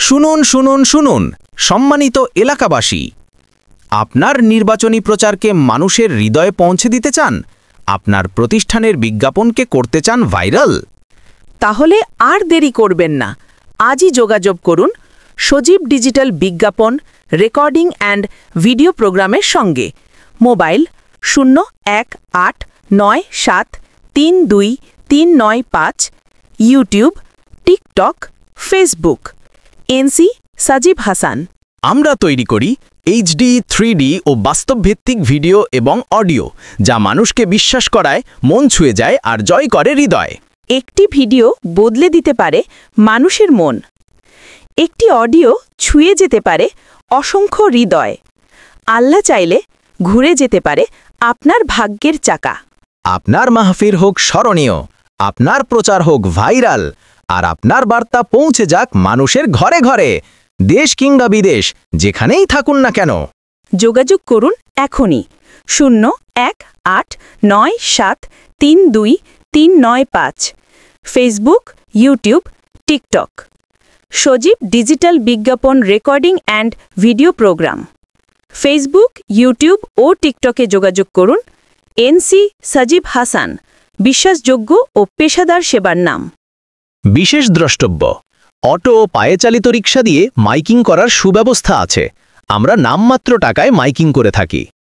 শুনুন শুনুন শুনুন সম্মানিত এলাকাবাসী, আপনার নির্বাচনী প্রচারকে মানুষের হৃদয়ে পৌঁছে দিতে চান? আপনার প্রতিষ্ঠানের বিজ্ঞাপনকে করতে চান ভাইরাল? তাহলে আর দেরি করবেন না, আজই যোগাযোগ করুন সজীব ডিজিটাল বিজ্ঞাপন রেকর্ডিং অ্যান্ড ভিডিও প্রোগ্রামের সঙ্গে। Mobile 0189732395, YouTube, TikTok, Facebook. NC Sajib Hasan. আমরা তৈরি করি এইচডি, 3D ও বাস্তবভিত্তিক ভিডিও এবং অডিও, যা মানুষকে বিশ্বাস করায়, মন ছুঁয়ে যায় আর জয় করে হৃদয়। একটি ভিডিও বদলে দিতে পারে মানুষের মন, একটি অডিও ছুঁয়ে যেতে পারে অসংখ্য হৃদয়। আল্লাহ চাইলে ঘুরে যেতে পারে আপনার ভাগ্যের চাকা। আপনার মাহফিল হোক স্মরণীয়, আপনার প্রচার হোক ভাইরাল, আর আপনার বার্তা পৌঁছে যাক মানুষের ঘরে ঘরে, দেশ কিংবা বিদেশ, যেখানেই থাকুন না কেন। যোগাযোগ করুন এখনই 0189732395, Facebook, YouTube, TikTok. Sajib digital বিজ্ঞাপন recording and video programme. Facebook, YouTube ও টিকটকে যোগাযোগ করুন এনসি সাজিব হাসান, বিশ্বাসযোগ্য ও পেশাদার সেবার নাম। বিশেষ দ্রষ্টব্য: অটো ও পায়ে চালিত রিক্সা দিয়ে মাইকিং করার সুব্যবস্থা আছে। আমরা নামমাত্র টাকায় মাইকিং করে থাকি।